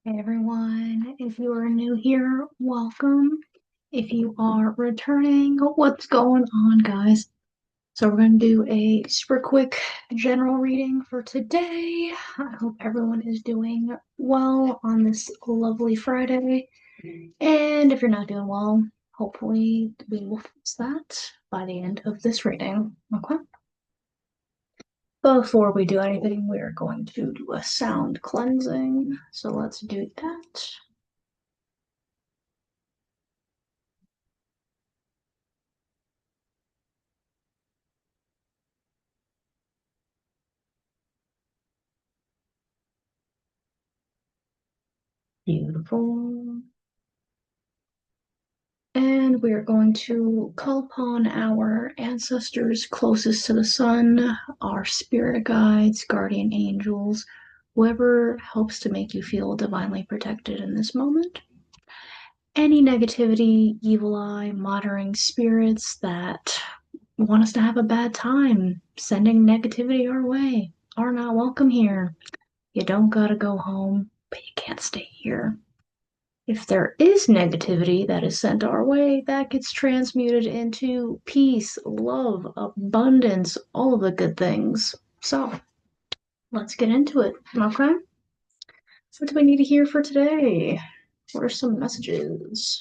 Hey everyone, if you are new here, welcome. If you are returning, what's going on, guys? So, we're going to do a super quick general reading for today. I hope everyone is doing well on this lovely Friday. And if you're not doing well, hopefully we will fix that by the end of this reading. Okay? Before we do anything, we are going to do a sound cleansing. So, let's do that. Beautiful. And we are going to call upon our ancestors closest to the sun, our spirit guides, guardian angels, whoever helps to make you feel divinely protected in this moment. Any negativity, evil eye, monitoring spirits that want us to have a bad time, sending negativity our way, are not welcome here. You don't gotta go home, but you can't stay here. If there is negativity that is sent our way, that gets transmuted into peace, love, abundance, all of the good things. So let's get into it. Okay. What do we need to hear for today? What are some messages?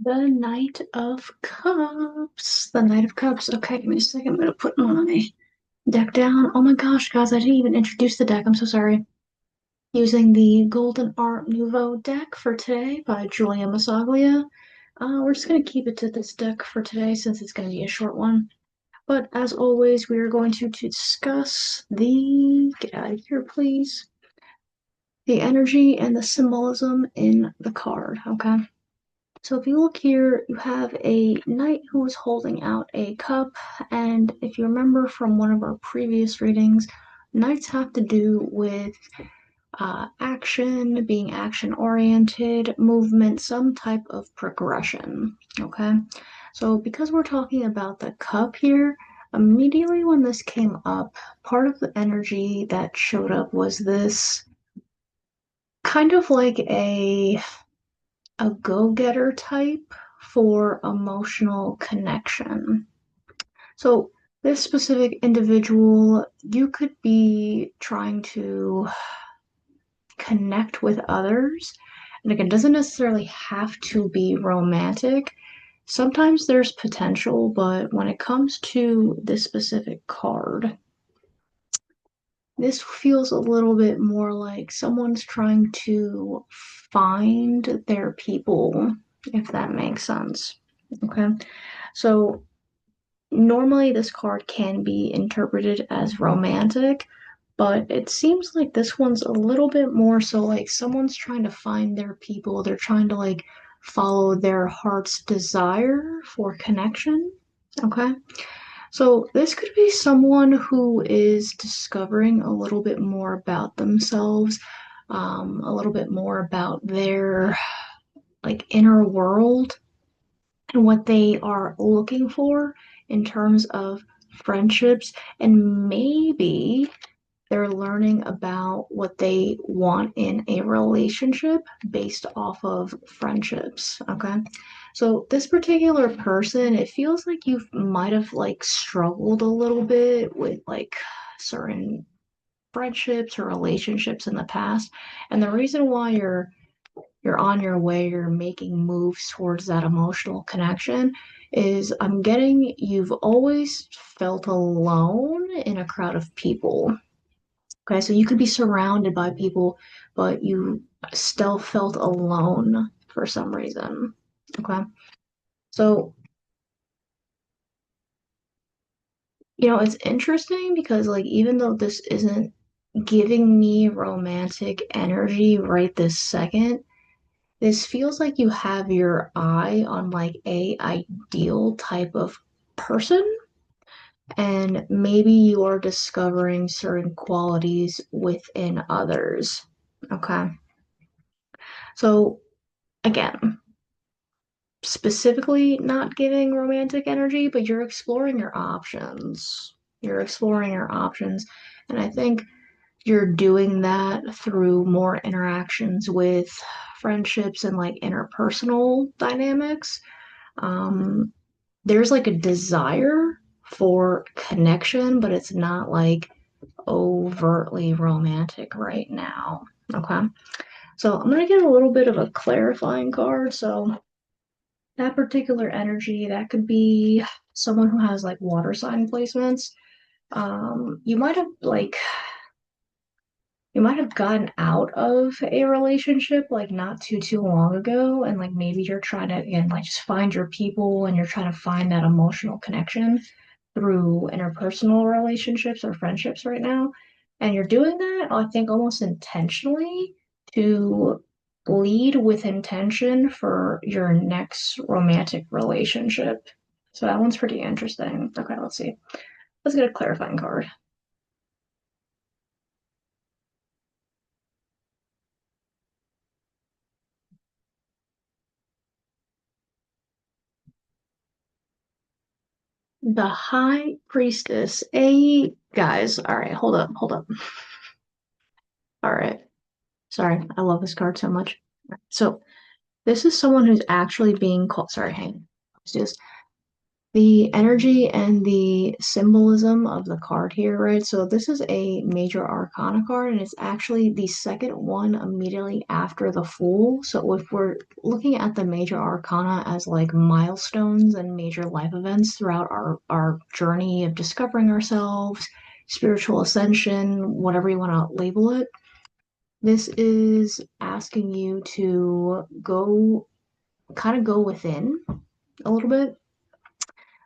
The Knight of Cups. The Knight of Cups. Okay, give me a second. I'm going to put my deck down. Oh my gosh, guys, I didn't even introduce the deck. I'm so sorry. Using the Golden Art Nouveau deck for today by Julia Massaglia. We're just going to keep it to this deck for today since it's going to be a short one. But as always, we are going to discuss the, get out of here, please, the energy and the symbolism in the card, okay? So if you look here, you have a knight who is holding out a cup, and if you remember from one of our previous readings, knights have to do with action, being action oriented, movement, some type of progression. Okay, so because we're talking about the cup here, immediately when this came up, part of the energy that showed up was this kind of like a go-getter type for emotional connection. So this specific individual, you could be trying to connect with others. And again, it doesn't necessarily have to be romantic. Sometimes there's potential, but when it comes to this specific card, this feels a little bit more like someone's trying to find their people, if that makes sense. Okay. So normally this card can be interpreted as romantic, but it seems like this one's a little bit more so like someone's trying to find their people. They're trying to like follow their heart's desire for connection. Okay. So this could be someone who is discovering a little bit more about themselves, a little bit more about their like inner world and what they are looking for in terms of friendships, and maybe they're learning about what they want in a relationship based off of friendships. Okay. So this particular person, it feels like you might have like struggled a little bit with like certain friendships or relationships in the past. And the reason why you're on your way, you're making moves towards that emotional connection is I'm getting you've always felt alone in a crowd of people. Okay, so you could be surrounded by people, but you still felt alone for some reason. Okay, so it's interesting because, like, even though this isn't giving me romantic energy right this second, this feels like you have your eye on like a ideal type of person, and maybe you are discovering certain qualities within others. Okay. So again, specifically not giving romantic energy, but you're exploring your options. You're exploring your options. And I think you're doing that through more interactions with friendships and like interpersonal dynamics. Um, there's like a desire for connection, but it's not like overtly romantic right now. Okay. So I'm gonna get a little bit of a clarifying card. So that particular energy, that could be someone who has like water sign placements. You might have like you might have gotten out of a relationship like not too long ago, and like maybe you're trying to again like just find your people and you're trying to find that emotional connection through interpersonal relationships or friendships right now. And you're doing that, I think, almost intentionally to lead with intention for your next romantic relationship. So that one's pretty interesting. Okay, let's see. Let's get a clarifying card. The High Priestess. A guys, all right, hold up, hold up. All right. Sorry, I love this card so much. So this is someone who's actually being called. Sorry, hang on. Let's do this. The energy and the symbolism of the card here, right? So this is a major arcana card, and it's actually the second one immediately after the Fool. So if we're looking at the major arcana as like milestones and major life events throughout our journey of discovering ourselves, spiritual ascension, whatever you want to label it, this is asking you to go kind of go within a little bit,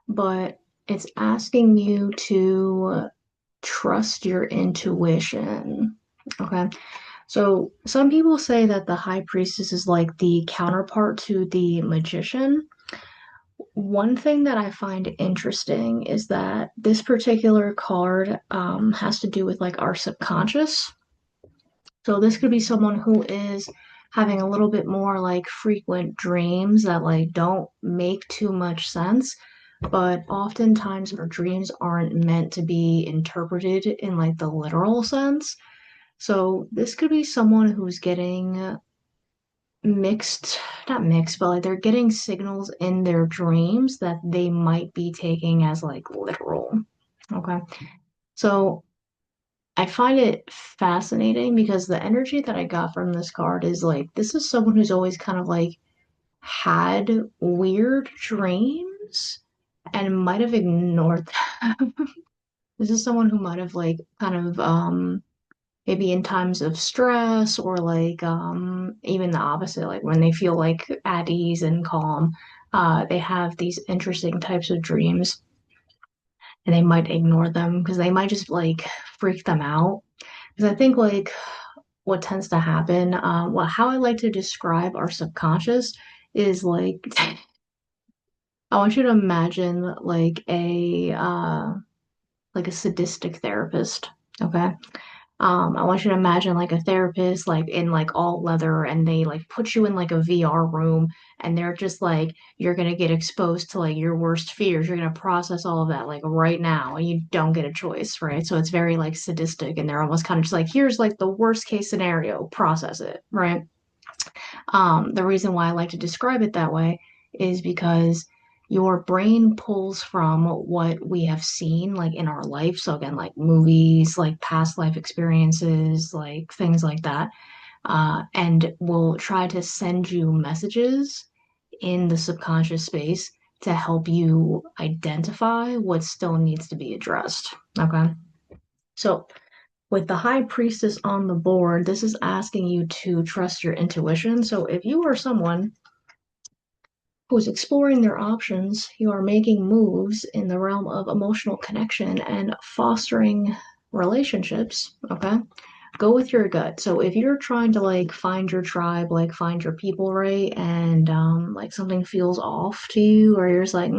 but it's asking you to trust your intuition. Okay. So some people say that the high priestess is like the counterpart to the magician. One thing that I find interesting is that this particular card has to do with like our subconscious. So this could be someone who is having a little bit more like frequent dreams that like don't make too much sense, but oftentimes our dreams aren't meant to be interpreted in like the literal sense. So this could be someone who's getting mixed, not mixed, but like they're getting signals in their dreams that they might be taking as like literal. Okay. So I find it fascinating because the energy that I got from this card is like this is someone who's always kind of like had weird dreams and might have ignored them. This is someone who might have like kind of maybe in times of stress or like even the opposite, like when they feel like at ease and calm, they have these interesting types of dreams and they might ignore them because they might just like freak them out. Because I think like what tends to happen, well, how I like to describe our subconscious is like I want you to imagine like a sadistic therapist. Okay. I want you to imagine like a therapist like in like all leather and they like put you in like a VR room and they're just like you're gonna get exposed to like your worst fears. You're gonna process all of that like right now and you don't get a choice, right? So it's very like sadistic and they're almost kind of just like here's like the worst case scenario, process it, right? The reason why I like to describe it that way is because your brain pulls from what we have seen like in our life. So again, like movies, like past life experiences, like things like that. And will try to send you messages in the subconscious space to help you identify what still needs to be addressed. Okay. So with the high priestess on the board, this is asking you to trust your intuition. So if you are someone who's exploring their options, you are making moves in the realm of emotional connection and fostering relationships, okay? Go with your gut. So if you're trying to like find your tribe, like find your people, right? And like something feels off to you, or you're just like,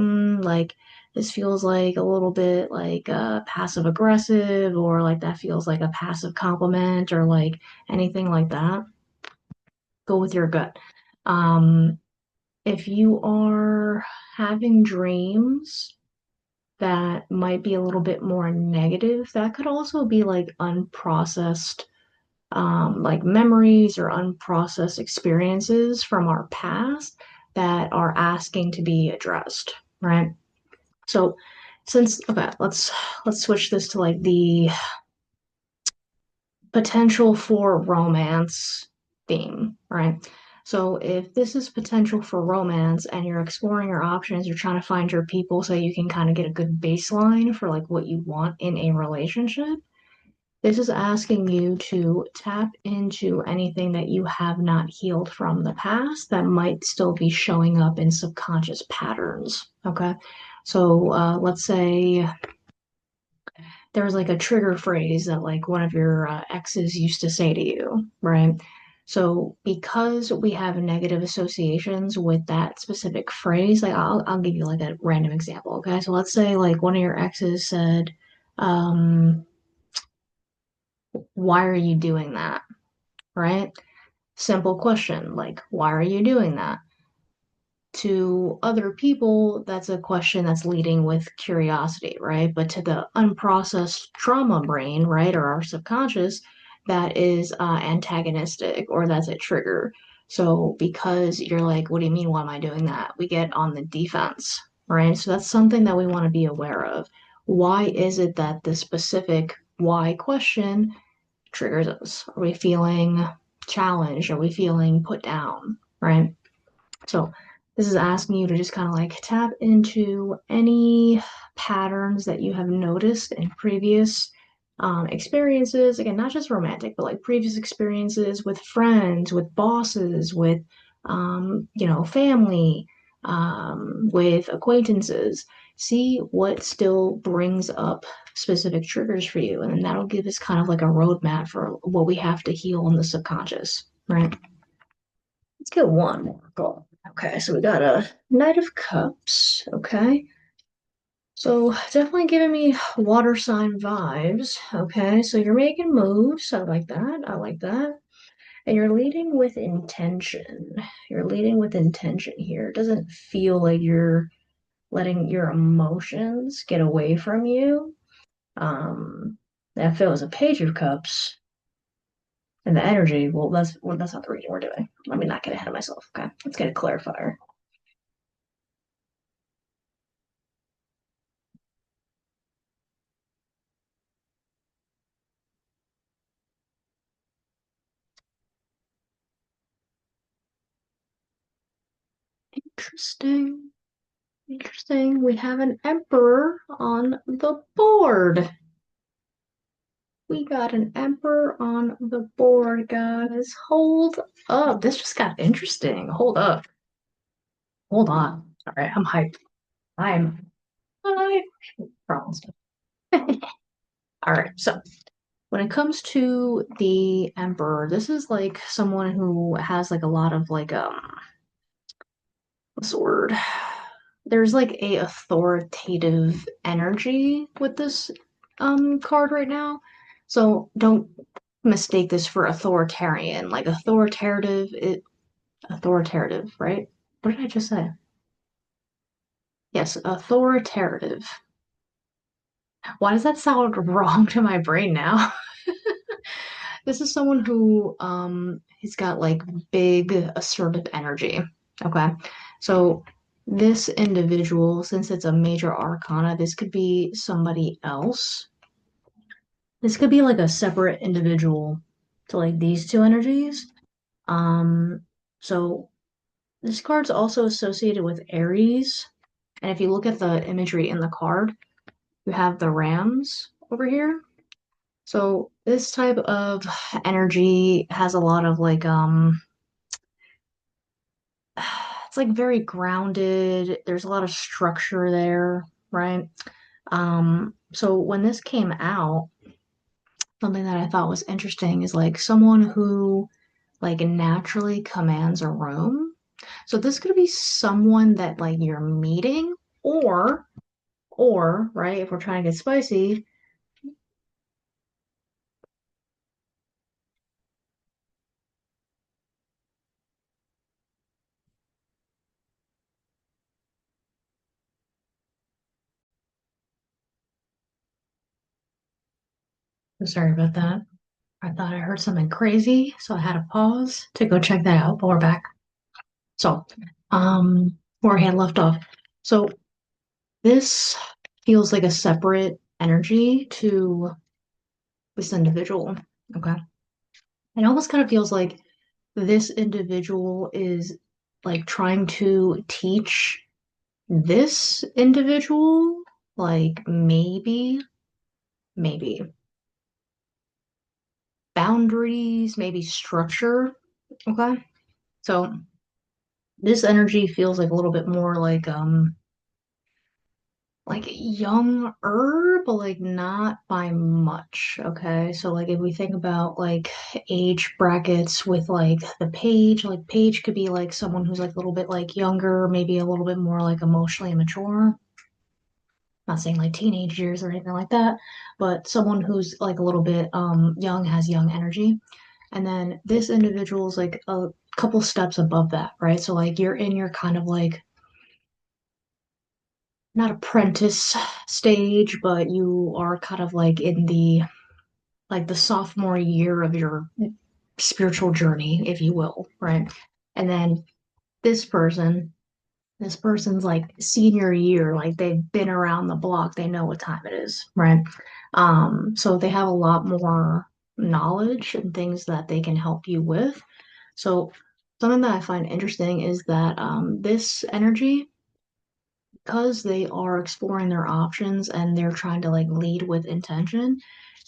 like this feels like a little bit like passive aggressive, or like that feels like a passive compliment, or like anything like that, go with your gut. Um, if you are having dreams that might be a little bit more negative, that could also be like unprocessed, like memories or unprocessed experiences from our past that are asking to be addressed, right? So since okay, let's switch this to like the potential for romance theme, right? So if this is potential for romance and you're exploring your options, you're trying to find your people so you can kind of get a good baseline for like what you want in a relationship. This is asking you to tap into anything that you have not healed from the past that might still be showing up in subconscious patterns. Okay. So let's say there was like a trigger phrase that like one of your exes used to say to you, right? So because we have negative associations with that specific phrase, like I'll give you like a random example, okay? So let's say like one of your exes said, um, why are you doing that? Right? Simple question, like, why are you doing that? To other people, that's a question that's leading with curiosity, right? But to the unprocessed trauma brain, right, or our subconscious, that is antagonistic or that's a trigger. So because you're like, what do you mean? Why am I doing that? We get on the defense, right? So that's something that we want to be aware of. Why is it that the specific why question triggers us? Are we feeling challenged? Are we feeling put down, right? So this is asking you to just kind of like tap into any patterns that you have noticed in previous experiences. Again, not just romantic, but like previous experiences with friends, with bosses, with family, with acquaintances. See what still brings up specific triggers for you, and then that'll give us kind of like a roadmap for what we have to heal in the subconscious, right? Let's get one more goal. Okay, so we got a Knight of Cups. Okay, so definitely giving me water sign vibes. Okay, so you're making moves. I like that. I like that. And you're leading with intention. You're leading with intention here. It doesn't feel like you're letting your emotions get away from you. Um, if it was a Page of Cups and the energy, well, that's not the reading we're doing. Let me not get ahead of myself. Okay, let's get a clarifier. Interesting. Interesting. We have an emperor on the board. We got an emperor on the board, guys. Hold up. This just got interesting. Hold up. Hold on. All right, I'm hyped. I'm hyped. Problems. All right, so when it comes to the emperor, this is like someone who has like a lot of like what's the word? There's like a authoritative energy with this card right now. So don't mistake this for authoritarian. Like authoritative, right? What did I just say? Yes, authoritative. Why does that sound wrong to my brain now? This is someone who he's got like big assertive energy. Okay. So this individual, since it's a major arcana, this could be somebody else. This could be like a separate individual to like these two energies. Um, so this card's also associated with Aries. And if you look at the imagery in the card, you have the rams over here. So this type of energy has a lot of like it's like very grounded. There's a lot of structure there, right? So when this came out, something that I thought was interesting is like someone who like naturally commands a room. So this could be someone that like you're meeting, or Or, right, if we're trying to get spicy, sorry about that. I thought I heard something crazy, so I had to pause to go check that out, but we're back. So, where I had left off. So this feels like a separate energy to this individual. Okay. It almost kind of feels like this individual is like trying to teach this individual, like maybe boundaries, maybe structure. Okay. So this energy feels like a little bit more like younger, but like not by much. Okay. So like if we think about like age brackets with like page could be like someone who's like a little bit like younger, maybe a little bit more like emotionally mature. Not saying like teenage years or anything like that, but someone who's like a little bit young has young energy. And then this individual is like a couple steps above that, right? So like you're in your kind of like not apprentice stage, but you are kind of like in the sophomore year of your spiritual journey, if you will, right? And then this person, this person's like senior year, like they've been around the block, they know what time it is, right? So they have a lot more knowledge and things that they can help you with. So something that I find interesting is that this energy, because they are exploring their options and they're trying to like lead with intention,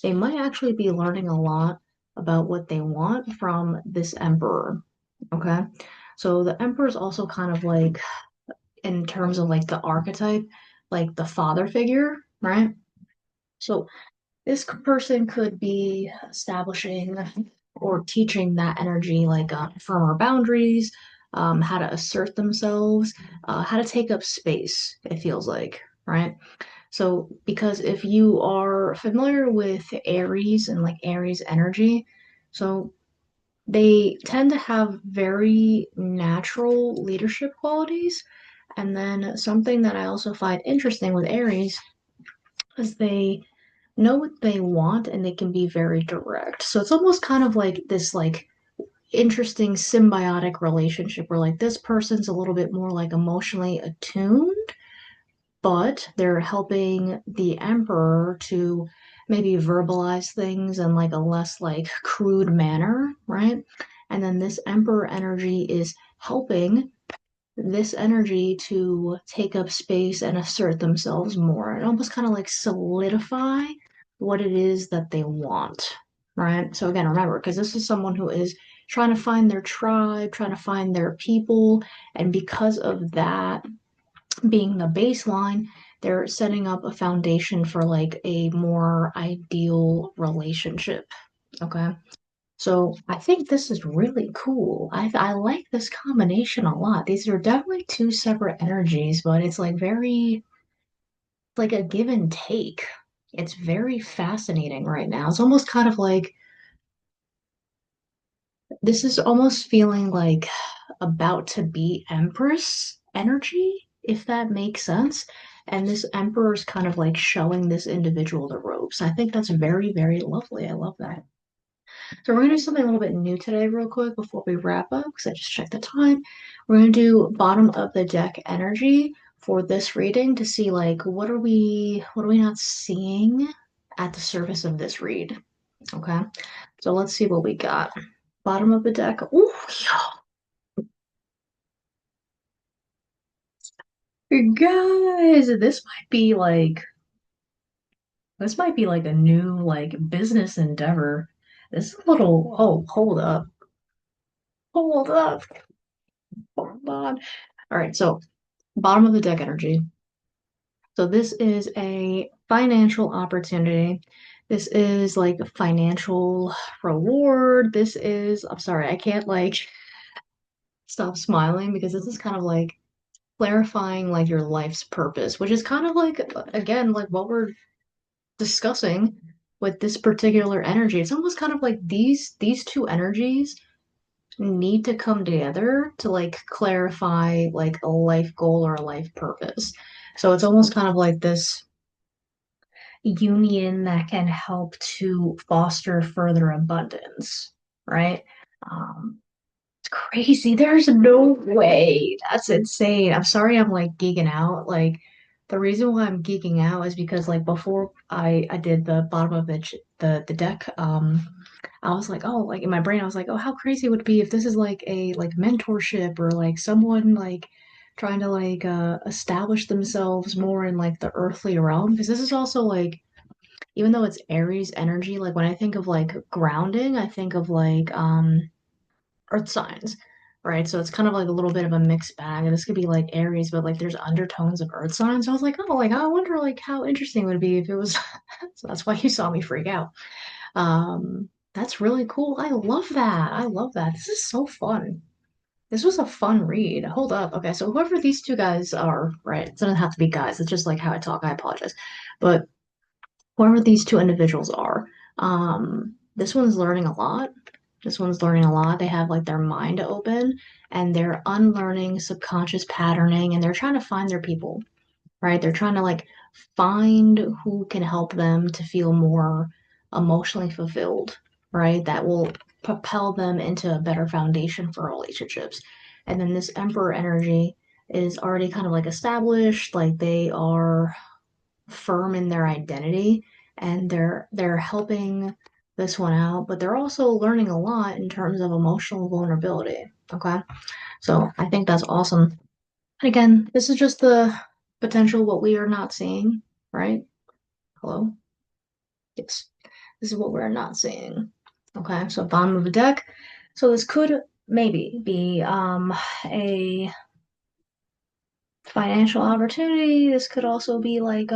they might actually be learning a lot about what they want from this emperor. Okay. So the emperor is also kind of like, in terms of like the archetype, like the father figure, right? So this person could be establishing or teaching that energy, like firmer boundaries, how to assert themselves, how to take up space, it feels like, right? So, because if you are familiar with Aries and like Aries energy, so they tend to have very natural leadership qualities. And then something that I also find interesting with Aries is they know what they want and they can be very direct. So it's almost kind of like this like interesting symbiotic relationship where like this person's a little bit more like emotionally attuned, but they're helping the emperor to maybe verbalize things in like a less like crude manner, right? And then this emperor energy is helping this energy to take up space and assert themselves more and almost kind of like solidify what it is that they want, right? So again, remember, because this is someone who is trying to find their tribe, trying to find their people, and because of that being the baseline, they're setting up a foundation for like a more ideal relationship. Okay. So I think this is really cool. I like this combination a lot. These are definitely two separate energies, but it's like very like a give and take. It's very fascinating right now. It's almost kind of like this is almost feeling like about to be Empress energy, if that makes sense. And this Emperor is kind of like showing this individual the ropes. I think that's very, very lovely. I love that. So we're gonna do something a little bit new today, real quick, before we wrap up, because I just checked the time. We're gonna do bottom of the deck energy for this reading to see like what are we not seeing at the surface of this read. Okay. So let's see what we got. Bottom of the deck. Ooh, guys, this might be like a new like business endeavor. This is a little, oh, hold up, hold on. All right, so bottom of the deck energy. So this is a financial opportunity. This is like a financial reward. This is, I'm sorry, I can't like stop smiling because this is kind of like clarifying like your life's purpose, which is kind of like again like what we're discussing with this particular energy. It's almost kind of like these two energies need to come together to like clarify like a life goal or a life purpose. So it's almost kind of like this union that can help to foster further abundance, right? Um, it's crazy. There's no way. That's insane. I'm sorry I'm like geeking out. Like the reason why I'm geeking out is because like before I did the bottom of the deck, I was like, oh, like in my brain, I was like, oh, how crazy would it be if this is like a like mentorship or like someone like trying to like establish themselves more in like the earthly realm? Because this is also like even though it's Aries energy, like when I think of like grounding, I think of like earth signs, right? So it's kind of like a little bit of a mixed bag. And this could be like Aries, but like there's undertones of earth signs. So I was like, oh, like I wonder like how interesting it would be if it was. So that's why you saw me freak out. That's really cool. I love that. I love that. This is so fun. This was a fun read. Hold up. Okay, so whoever these two guys are, right? It doesn't have to be guys. It's just like how I talk. I apologize. But whoever these two individuals are, this one's learning a lot. This one's learning a lot. They have like their mind open and they're unlearning subconscious patterning and they're trying to find their people, right? They're trying to like find who can help them to feel more emotionally fulfilled, right? That will propel them into a better foundation for relationships. And then this emperor energy is already kind of like established, like they are firm in their identity and they're helping this one out, but they're also learning a lot in terms of emotional vulnerability. Okay. So I think that's awesome. And again, this is just the potential what we are not seeing, right? Hello? Yes. This is what we're not seeing. Okay, so bottom of the deck. So this could maybe be a financial opportunity. This could also be like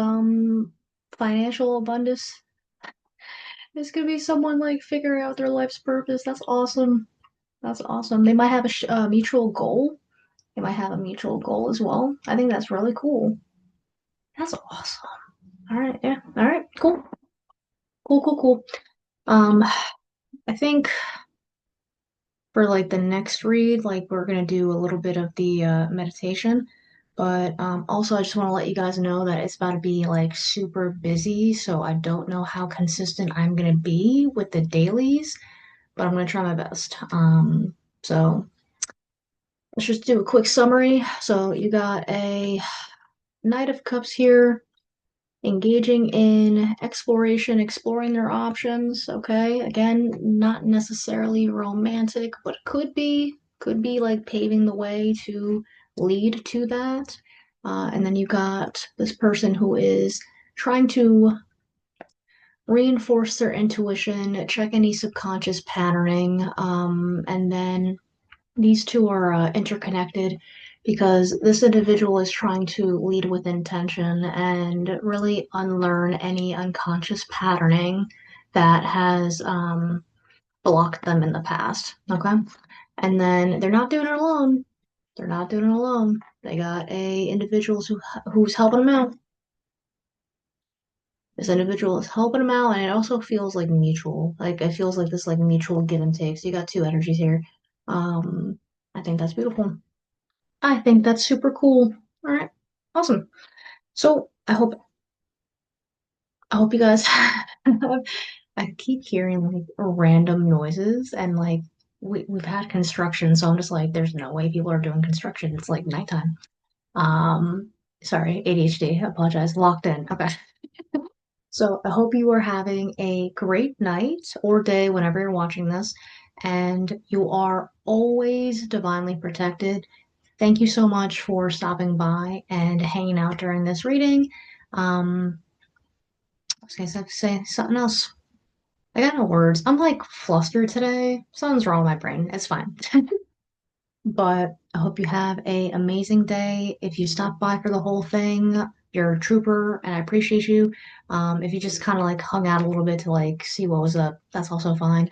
financial abundance. This could be someone like figuring out their life's purpose. That's awesome. That's awesome. They might have a mutual goal. They might have a mutual goal as well. I think that's really cool. That's awesome. All right, yeah. All right, cool. Cool, cool, cool. Um, I think for like the next read, like we're gonna do a little bit of the meditation, but also I just want to let you guys know that it's about to be like super busy, so I don't know how consistent I'm gonna be with the dailies, but I'm gonna try my best. So let's just do a quick summary. So you got a Knight of Cups here engaging in exploration, exploring their options. Okay, again, not necessarily romantic, but could be like paving the way to lead to that. And then you got this person who is trying to reinforce their intuition, check any subconscious patterning, and then these two are interconnected because this individual is trying to lead with intention and really unlearn any unconscious patterning that has blocked them in the past. Okay. And then they're not doing it alone. They're not doing it alone. They got a individuals who's helping them out. This individual is helping them out, and it also feels like mutual. Like it feels like this like mutual give and take. So you got two energies here. Um, I think that's beautiful. I think that's super cool. All right. Awesome. So I hope you guys I keep hearing like random noises and like we've had construction, so I'm just like, there's no way people are doing construction. It's like nighttime. Um, sorry, ADHD, I apologize. Locked in. Okay. So I hope you are having a great night or day whenever you're watching this, and you are always divinely protected. Thank you so much for stopping by and hanging out during this reading. I was gonna say something else. I got no words. I'm like flustered today. Something's wrong with my brain. It's fine. But I hope you have a amazing day. If you stop by for the whole thing, you're a trooper and I appreciate you. If you just kind of like hung out a little bit to like see what was up, that's also fine.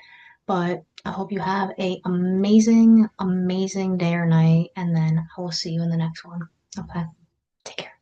But I hope you have a amazing, amazing day or night, and then I will see you in the next one. Okay. Take care.